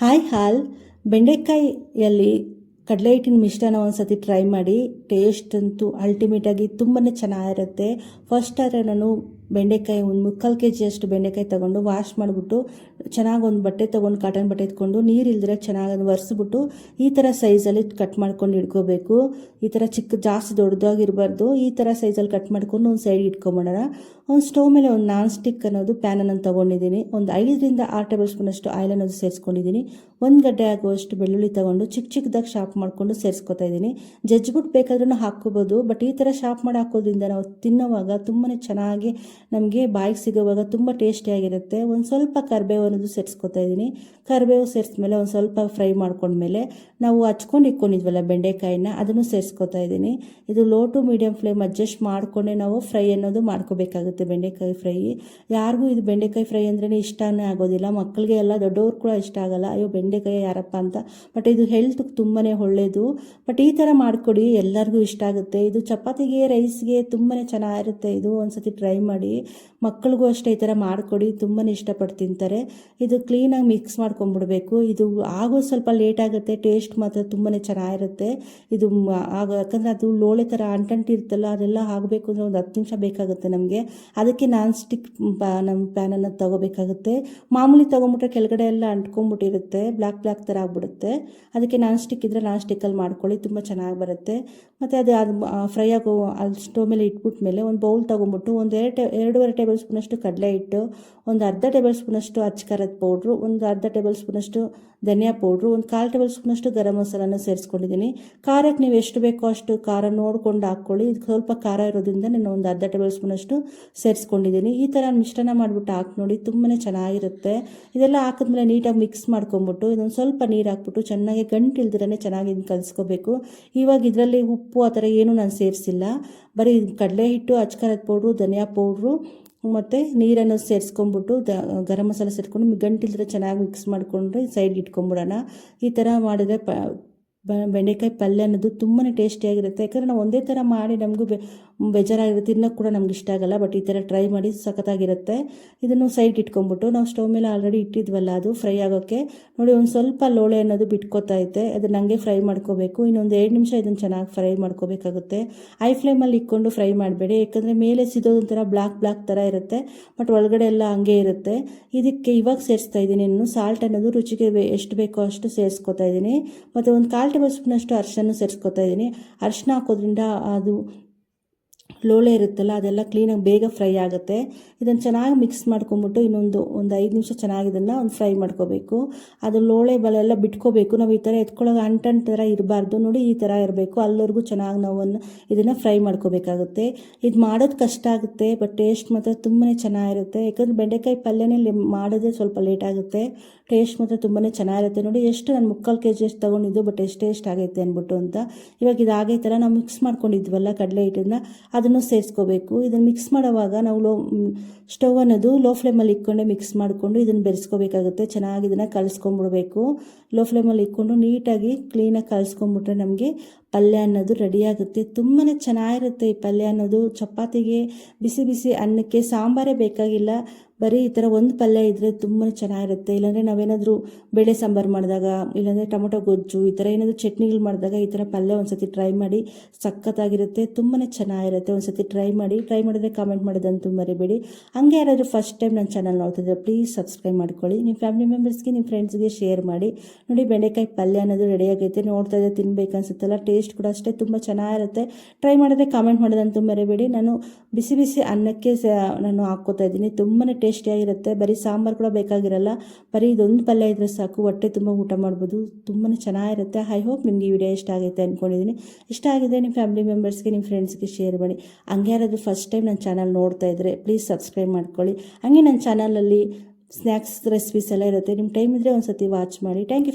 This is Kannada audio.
ಹಾಯ್ ಹಾಲ್ ಬೆಂಡೆಕಾಯಿಯಲ್ಲಿ ಕಡಲೆ ಹಿಟ್ಟಿನ ಮಿಶ್ರಣ ಒಂದ್ಸತಿ ಟ್ರೈ ಮಾಡಿ. ಟೇಸ್ಟ್ ಅಂತೂ ಅಲ್ಟಿಮೇಟಾಗಿ ತುಂಬಾ ಚೆನ್ನಾಗಿರುತ್ತೆ. ಫಸ್ಟ್ ಆದರೆ ನಾನು ಬೆಂಡೆಕಾಯಿ ಒಂದು 3/4 kg ಅಷ್ಟು ಬೆಂಡೆಕಾಯಿ ತೊಗೊಂಡು ವಾಶ್ ಮಾಡಿಬಿಟ್ಟು ಚೆನ್ನಾಗಿ ಒಂದು ಬಟ್ಟೆ ತೊಗೊಂಡು ಕಾಟನ್ ಬಟ್ಟೆ ಎತ್ಕೊಂಡು ನೀರು ಇಲ್ದಿರ ಚೆನ್ನಾಗಿ ಅದನ್ನು ಒರೆಸ್ಬಿಟ್ಟು ಈ ಥರ ಸೈಜಲ್ಲಿ ಕಟ್ ಮಾಡ್ಕೊಂಡು ಇಟ್ಕೋಬೇಕು. ಈ ಥರ ಜಾಸ್ತಿ ದೊಡ್ಡದಾಗಿರಬಾರ್ದು. ಈ ಥರ ಸೈಜಲ್ಲಿ ಕಟ್ ಮಾಡ್ಕೊಂಡು ಒಂದು ಸೈಡ್ ಇಟ್ಕೊಂಬಿಡೋಣ. ಒಂದು ಸ್ಟವ್ ಮೇಲೆ ಒಂದು ನಾನ್ ಸ್ಟಿಕ್ ಅನ್ನೋದು ಪ್ಯಾನನ್ನು ತೊಗೊಂಡಿದ್ದೀನಿ. ಒಂದು 5ರಿಂದ 6 ಟೇಬಲ್ ಸ್ಪೂನ್ ಅಷ್ಟು ಆಯಿಲ್ ಅನ್ನೋದು ಸೇರಿಸ್ಕೊಂಡಿದ್ದೀನಿ. ಒಂದು ಗಡ್ಡೆ ಆಗುವಷ್ಟು ಬೆಳ್ಳುಳ್ಳಿ ತೊಗೊಂಡು ಚಿಕ್ಕದಾಗಿ ಶಾಪ್ ಮಾಡ್ಕೊಂಡು ಸೇರಿಸ್ಕೊತಾ ಇದ್ದೀನಿ. ಜಜ್ಜಿಬಿಟ್ಟು ಬೇಕಾದ್ರೂ ಹಾಕ್ಕೋಬೋದು, ಬಟ್ ಈ ಥರ ಶಾಪ್ ಮಾಡಿ ಹಾಕೋದ್ರಿಂದ ನಾವು ತಿನ್ನೋವಾಗ ತುಂಬಾ ಚೆನ್ನಾಗಿ ನಮಗೆ ಬಾಯಿಗೆ ಸಿಗೋವಾಗ ತುಂಬ ಟೇಸ್ಟಿಯಾಗಿರುತ್ತೆ. ಒಂದು ಸ್ವಲ್ಪ ಕರಿಬೇವು ಅನ್ನೋದು ಸೇರಿಸ್ಕೊತಾ ಇದ್ದೀನಿ. ಕರಿಬೇವು ಸೇರಿಸ್ಮೇಲೆ ಒಂದು ಸ್ವಲ್ಪ ಫ್ರೈ ಮಾಡ್ಕೊಂಡ್ಮೇಲೆ ನಾವು ಹಚ್ಕೊಂಡು ಇಟ್ಕೊಂಡಿದ್ವಲ್ಲ ಬೆಂಡೆಕಾಯಿನ ಅದನ್ನು ಸೇರಿಸ್ಕೊತಾ ಇದ್ದೀನಿ. ಇದು low to medium flame adjust ಮಾಡಿಕೊಂಡೆ ನಾವು ಫ್ರೈ ಅನ್ನೋದು ಮಾಡ್ಕೋಬೇಕಾಗುತ್ತೆ. ಬೆಂಡೆಕಾಯಿ ಫ್ರೈ ಯಾರಿಗೂ ಇದು ಬೆಂಡೆಕಾಯಿ ಫ್ರೈ ಅಂದ್ರೇ ಇಷ್ಟನೇ ಆಗೋದಿಲ್ಲ. ಮಕ್ಕಳಿಗೆ ಎಲ್ಲ ದೊಡ್ಡವ್ರು ಕೂಡ ಇಷ್ಟ ಆಗಲ್ಲ, ಅಯ್ಯೋ ಬೆಂಡೆಕಾಯಿ ಯಾರಪ್ಪ ಅಂತ. ಬಟ್ ಇದು ಹೆಲ್ತ್ಗೆ ತುಂಬಾ ಒಳ್ಳೆಯದು. ಬಟ್ ಈ ಥರ ಮಾಡಿಕೊಡಿ, ಎಲ್ಲರಿಗೂ ಇಷ್ಟ ಆಗುತ್ತೆ. ಇದು ಚಪಾತಿಗೆ ರೈಸ್ಗೆ ತುಂಬಾ ಚೆನ್ನಾಗಿರುತ್ತೆ. ಇದು ಒಂದ್ಸತಿ ಟ್ರೈ ಮಾಡಿ. ಮಕ್ಕಳಿಗೂ ಅಷ್ಟೇ ಈ ಥರ ಮಾಡಿಕೊಡಿ, ತುಂಬಾ ಇಷ್ಟಪಟ್ಟು ತಿಂತಾರೆ. ಇದು ಕ್ಲೀನಾಗಿ ಮಿಕ್ಸ್ ಮಾಡ್ಕೊಂಡ್ಬಿಡ್ಬೇಕು. ಇದು ಆಗೋ ಸ್ವಲ್ಪ ಲೇಟ್ ಆಗುತ್ತೆ, ಟೇಸ್ಟ್ ಮಾತ್ರ ತುಂಬಾ ಚೆನ್ನಾಗಿರುತ್ತೆ. ಇದು ಯಾಕಂದರೆ ಅದು ಲೋಳೆ ಥರ ಅಂಟಿರುತ್ತಲ್ಲ, ಅದೆಲ್ಲ ಆಗಬೇಕು ಅಂದರೆ ಒಂದು 10 ನಿಮಿಷ ಬೇಕಾಗುತ್ತೆ ನಮಗೆ. ಅದಕ್ಕೆ ನಾನ್ ಸ್ಟಿಕ್ ನಮ್ಮ ಪ್ಯಾನನ್ನು ತೊಗೋಬೇಕಾಗುತ್ತೆ. ಮಾಮೂಲಿ ತೊಗೊಂಬಿಟ್ರೆ ಕೆಳಗಡೆ ಎಲ್ಲ ಅಂಟ್ಕೊಂಡ್ಬಿಟ್ಟಿರುತ್ತೆ, ಬ್ಲ್ಯಾಕ್ ಥರ ಆಗ್ಬಿಡುತ್ತೆ. ಅದಕ್ಕೆ ನಾನ್ ಸ್ಟಿಕ್ ಇದ್ದರೆ ನಾನ್ ಸ್ಟಿಕ್ಕಲ್ಲಿ ಮಾಡ್ಕೊಳ್ಳಿ, ತುಂಬ ಚೆನ್ನಾಗಿ ಬರುತ್ತೆ. ಮತ್ತು ಅದು ಫ್ರೈ ಆಗೋ ಅಲ್ಲಿ ಸ್ಟವ್ ಮೇಲೆ ಇಟ್ಬಿಟ್ಮೇಲೆ ಒಂದು ಬೌಲ್ ತೊಗೊಂಬಿಟ್ಟು ಒಂದು 2.5 ಟೇಬಲ್ ಸ್ಪೂನಷ್ಟು ಕಡಲೆ ಹಿಟ್ಟು, ಒಂದು ಅರ್ಧ ಟೇಬಲ್ ಸ್ಪೂನಷ್ಟು ಅಚ್ಚಕಾರದ ಪೌಡ್ರು, ಒಂದು ಅರ್ಧ ಟೇಬಲ್ ಸ್ಪೂನಷ್ಟು ಧನಿಯಾ ಪೌಡ್ರು, ಒಂದು 1/4 ಟೇಬಲ್ ಸ್ಪೂನಷ್ಟು ಗರಂ ಮಸಾಲನ ಸೇರಿಸ್ಕೊಂಡಿದ್ದೀನಿ. ಖಾರಕ್ಕೆ ನೀವು ಎಷ್ಟು ಬೇಕೋ ಅಷ್ಟು ಖಾರ ನೋಡ್ಕೊಂಡು ಹಾಕ್ಕೊಳ್ಳಿ. ಇದು ಸ್ವಲ್ಪ ಖಾರ ಇರೋದ್ರಿಂದ ನಾನು ಒಂದು ಅರ್ಧ ಟೇಬಲ್ ಸ್ಪೂನಷ್ಟು ಸೇರಿಸ್ಕೊಂಡಿದ್ದೀನಿ. ಈ ಥರ ಮಿಶ್ರಣ ಮಾಡಿಬಿಟ್ಟು ಹಾಕಿ ನೋಡಿ, ತುಂಬಾ ಚೆನ್ನಾಗಿರುತ್ತೆ. ಇದೆಲ್ಲ ಹಾಕಿದ್ಮೇಲೆ ನೀಟಾಗಿ ಮಿಕ್ಸ್ ಮಾಡ್ಕೊಂಬಿಟ್ಟು ಇದೊಂದು ಸ್ವಲ್ಪ ನೀರು ಹಾಕ್ಬಿಟ್ಟು ಚೆನ್ನಾಗಿ ಗಂಟು ಇಲ್ದಿರೇ ಚೆನ್ನಾಗಿ ಇದನ್ನು ಕಲಿಸ್ಕೋಬೇಕು. ಇವಾಗ ಇದರಲ್ಲಿ ಉಪ್ಪು ಆ ಥರ ಏನೂ ನಾನು ಸೇರಿಸಿಲ್ಲ. ಬರೀ ಕಡಲೆ ಹಿಟ್ಟು, ಅಚ್ಚಕಾರದ ಪೌಡ್ರು, ಧನಿಯಾ ಪೌಡ್ರು ಮತ್ತು ನೀರನ್ನು ಸೇರಿಸ್ಕೊಂಬಿಟ್ಟು ಗರಂ ಮಸಾಲೆ ಸೇರಿಸ್ಕೊಂಡು ಗಂಟಿಲ್ದ್ರೆ ಚೆನ್ನಾಗಿ ಮಿಕ್ಸ್ ಮಾಡಿಕೊಂಡ್ರೆ ಸೈಡ್ಗೆ ಇಟ್ಕೊಂಬಿಡೋಣ. ಈ ಥರ ಮಾಡಿದ್ರೆ ಬೆಂಡೆಕಾಯಿ ಪಲ್ಯ ಅನ್ನೋದು ತುಂಬಾ ಟೇಸ್ಟಿಯಾಗಿರುತ್ತೆ. ಯಾಕಂದರೆ ನಾವು ಒಂದೇ ಥರ ಮಾಡಿ ನಮಗೂ ಬೇಜಾರಾಗಿರುತ್ತೆ, ತಿನ್ನೋಕ್ಕೆ ಕೂಡ ನಮ್ಗೆ ಇಷ್ಟ ಆಗಲ್ಲ. ಬಟ್ ಈ ಥರ ಟ್ರೈ ಮಾಡಿ, ಸಖತ್ತಾಗಿರುತ್ತೆ. ಇದನ್ನು ಸೈಡ್ಗೆ ಇಟ್ಕೊಂಬಿಟ್ಟು ನಾವು ಸ್ಟವ್ ಮೇಲೆ ಆಲ್ರೆಡಿ ಇಟ್ಟಿದ್ವಲ್ಲ ಅದು ಫ್ರೈ ಆಗೋಕ್ಕೆ ನೋಡಿ, ಒಂದು ಸ್ವಲ್ಪ ಲೋಳೆ ಅನ್ನೋದು ಬಿಟ್ಕೋತಾ ಐತೆ. ಅದನ್ನು ಹಂಗೆ ಫ್ರೈ ಮಾಡ್ಕೋಬೇಕು. ಇನ್ನೊಂದು 2 ನಿಮಿಷ ಇದನ್ನು ಚೆನ್ನಾಗಿ ಫ್ರೈ ಮಾಡ್ಕೋಬೇಕಾಗುತ್ತೆ. ಹೈ ಫ್ಲೇಮಲ್ಲಿ ಇಟ್ಕೊಂಡು ಫ್ರೈ ಮಾಡಬೇಡಿ, ಯಾಕಂದರೆ ಮೇಲೆ ಸಿದೋದೊಂಥರ ಬ್ಲ್ಯಾಕ್ ಥರ ಇರುತ್ತೆ, ಬಟ್ ಒಳಗಡೆ ಎಲ್ಲ ಹಂಗೆ ಇರುತ್ತೆ. ಇದಕ್ಕೆ ಇವಾಗ ಸೇರಿಸ್ತಾ ಇದ್ದೀನಿ ಇನ್ನು ಸಾಲ್ಟ್ ಅನ್ನೋದು ರುಚಿಗೆ ಎಷ್ಟು ಬೇಕೋ ಅಷ್ಟು ಸೇರಿಸ್ಕೊತಾ ಇದ್ದೀನಿ. ಮತ್ತು ಒಂದು 1/4 ಟೇಬಲ್ ಸ್ಪೂನಷ್ಟು ಅರಿಶಿನ ಸೇರಿಸ್ಕೊತಾ ಇದ್ದೀನಿ. ಅರಿಶಿನ ಹಾಕೋದ್ರಿಂದ ಅದು ಲೋಳೆ ಇರುತ್ತಲ್ಲ ಅದೆಲ್ಲ ಕ್ಲೀನಾಗಿ ಬೇಗ ಫ್ರೈ ಆಗುತ್ತೆ. ಇದನ್ನು ಚೆನ್ನಾಗಿ ಮಿಕ್ಸ್ ಮಾಡ್ಕೊಂಬಿಟ್ಟು ಒಂದು 5 ನಿಮಿಷ ಚೆನ್ನಾಗಿ ಇದನ್ನು ಒಂದು ಫ್ರೈ ಮಾಡ್ಕೋಬೇಕು. ಅದು ಲೋಳೆ ಬಲೆಲ್ಲ ಬಿಟ್ಕೋಬೇಕು. ನಾವು ಈ ಥರ ಎತ್ಕೊಳ್ಳೋಕೆ ಅಂಟು ಥರ ಇರಬಾರ್ದು ನೋಡಿ, ಈ ಥರ ಇರಬೇಕು. ಅಲ್ಲಿವರೆಗೂ ಚೆನ್ನಾಗಿ ನಾವು ಇದನ್ನು ಫ್ರೈ ಮಾಡ್ಕೋಬೇಕಾಗುತ್ತೆ. ಇದು ಮಾಡೋದು ಕಷ್ಟ ಆಗುತ್ತೆ, ಬಟ್ ಟೇಸ್ಟ್ ಮಾತ್ರ ತುಂಬಾ ಚೆನ್ನಾಗಿರುತ್ತೆ. ಯಾಕಂದರೆ ಬೆಂಡೆಕಾಯಿ ಪಲ್ಯನೇ ಮಾಡೋದೇ ಸ್ವಲ್ಪ ಲೇಟ್ ಆಗುತ್ತೆ, ಟೇಸ್ಟ್ ಮಾತ್ರ ತುಂಬಾ ಚೆನ್ನಾಗಿರುತ್ತೆ. ನೋಡಿ ಎಷ್ಟು ನಾನು 3/4 kg ಅಷ್ಟು ತೊಗೊಂಡಿದ್ದು, ಬಟ್ ಎಷ್ಟು ಆಗೈತೆ ಅಂದ್ಬಿಟ್ಟು ಅಂತ. ಇವಾಗ ಇದು ಆಗೈತಲ್ಲ, ನಾವು ಮಿಕ್ಸ್ ಮಾಡ್ಕೊಂಡಿದ್ವಲ್ಲ ಕಡಲೆ ಹಿಟ್ಟನ್ನು, ಅದನ್ನು ಸೇರಿಸ್ಕೋಬೇಕು. ಇದನ್ನು ಮಿಕ್ಸ್ ಮಾಡೋವಾಗ ನಾವು ಸ್ಟವ್ ಅನ್ನೋದು ಲೋ ಫ್ಲೇಮಲ್ಲಿ ಇಟ್ಕೊಂಡೆ ಮಿಕ್ಸ್ ಮಾಡಿಕೊಂಡು ಇದನ್ನು ಬೆರೆಸ್ಕೋಬೇಕಾಗುತ್ತೆ. ಚೆನ್ನಾಗಿ ಇದನ್ನು ಕಲಿಸ್ಕೊಂಡ್ಬಿಡ್ಬೇಕು. ಲೋ ಫ್ಲೇಮಲ್ಲಿ ಇಟ್ಕೊಂಡು ನೀಟಾಗಿ ಕ್ಲೀನಾಗಿ ಕಲಿಸ್ಕೊಂಡ್ಬಿಟ್ರೆ ನಮಗೆ ಪಲ್ಯ ಅನ್ನೋದು ರೆಡಿಯಾಗುತ್ತೆ. ತುಂಬಾ ಚೆನ್ನಾಗಿರುತ್ತೆ ಈ ಪಲ್ಯ ಅನ್ನೋದು. ಚಪಾತಿಗೆ, ಬಿಸಿ ಬಿಸಿ ಅನ್ನಕ್ಕೆ ಸಾಂಬಾರೇ ಬೇಕಾಗಿಲ್ಲ, ಬರೀ ಈ ಥರ ಒಂದು ಪಲ್ಯ ಇದ್ದರೆ ತುಂಬಾ ಚೆನ್ನಾಗಿರುತ್ತೆ. ಇಲ್ಲಾಂದರೆ ನಾವೇನಾದರೂ ಬೇಳೆ ಸಾಂಬಾರು ಮಾಡಿದಾಗ, ಇಲ್ಲಾಂದರೆ ಟೊಮೊಟೊ ಗೊಜ್ಜು, ಈ ಥರ ಏನಾದರೂ ಚಟ್ನಿಗಳು ಮಾಡಿದಾಗ ಈ ಥರ ಪಲ್ಯ ಒಂದು ಸತಿ ಟ್ರೈ ಮಾಡಿ, ಸಖತ್ತಾಗಿರುತ್ತೆ, ತುಂಬಾ ಚೆನ್ನಾಗಿರುತ್ತೆ. ಒಂದು ಸತಿ ಟ್ರೈ ಮಾಡಿದರೆ ಕಾಮೆಂಟ್ ಮಾಡೋದಂತೂ ಮರಿಬೇಡಿ. ಹಂಗೆ ಯಾರಾದರೂ ಫಸ್ಟ್ ಟೈಮ್ ನನ್ನ ಚಾನಲ್ ನೋಡ್ತಿದ್ರೆ ಪ್ಲೀಸ್ ಸಬ್ಸ್ಕ್ರೈಬ್ ಮಾಡ್ಕೊಳ್ಳಿ. ನಿಮ್ಮ ಫ್ಯಾಮಿಲಿ ಮೆಂಬರ್ಸ್ಗೆ, ನಿಮ್ಮ ಫ್ರೆಂಡ್ಸ್ಗೆ ಶೇರ್ ಮಾಡಿ. ನೋಡಿ ಬೆಂಡೆಕಾಯಿ ಪಲ್ಯ ಅನ್ನೋದು ರೆಡಿಯಾಗೈತೆ. ನೋಡ್ತಾ ಇದ್ದರೆ ತಿನ್ಬೇಕನ್ಸುತ್ತಲ್ಲ, ಟೇಸ್ಟ್ ಕೂಡ ಅಷ್ಟೇ ತುಂಬ ಚೆನ್ನಾಗಿರುತ್ತೆ. ಟ್ರೈ ಮಾಡಿದ್ರೆ ಕಾಮೆಂಟ್ ಮಾಡೋದಂತೂ ಮರಿಬೇಡಿ. ನಾನು ಬಿಸಿ ಬಿಸಿ ಅನ್ನಕ್ಕೆ ನಾನು ಹಾಕ್ಕೋತಾ ಇದ್ದೀನಿ, ತುಂಬಾ ಟೇಸ್ಟಿಯಾಗಿರುತ್ತೆ. ಬರೀ ಸಾಂಬಾರು ಕೂಡ ಬೇಕಾಗಿರಲ್ಲ, ಬರೀ ಇದೊಂದು ಪಲ್ಯ ಇದ್ದರೆ ಸಾಕು, ಹೊಟ್ಟೆ ತುಂಬ ಊಟ ಮಾಡ್ಬೋದು, ತುಂಬಾ ಚೆನ್ನಾಗಿರುತ್ತೆ. ಐ ಹೋಪ್ ನಿಮಗೆ ಈ ವಿಡಿಯೋ ಇಷ್ಟ ಆಗೈತೆ ಅಂದ್ಕೊಂಡಿದ್ದೀನಿ. ಇಷ್ಟ ಆಗಿದೆ ನಿಮ್ಮ ಫ್ಯಾಮಿಲಿ ಮೆಂಬರ್ಸ್ಗೆ, ನಿಮ್ಮ ಫ್ರೆಂಡ್ಸ್ಗೆ ಶೇರ್ ಮಾಡಿ. ಹಂಗೆ ಯಾರಾದರೂ ಫಸ್ಟ್ ಟೈಮ್ ನನ್ನ ಚಾನಲ್ ನೋಡ್ತಾ ಇದ್ದರೆ ಪ್ಲೀಸ್ ಸಬ್ಸ್ಕ್ರೈಬ್ ಮಾಡ್ಕೊಳ್ಳಿ. ಹಂಗೆ ನನ್ನ ಚಾನಲಲ್ಲಿ ಸ್ನ್ಯಾಕ್ಸ್ ರೆಸಿಪೀಸ್ ಎಲ್ಲ ಇರುತ್ತೆ, ನಿಮ್ಮ ಟೈಮ್ ಇದ್ದರೆ ಒಂದು ಸತಿ ವಾಚ್ ಮಾಡಿ. Thank you for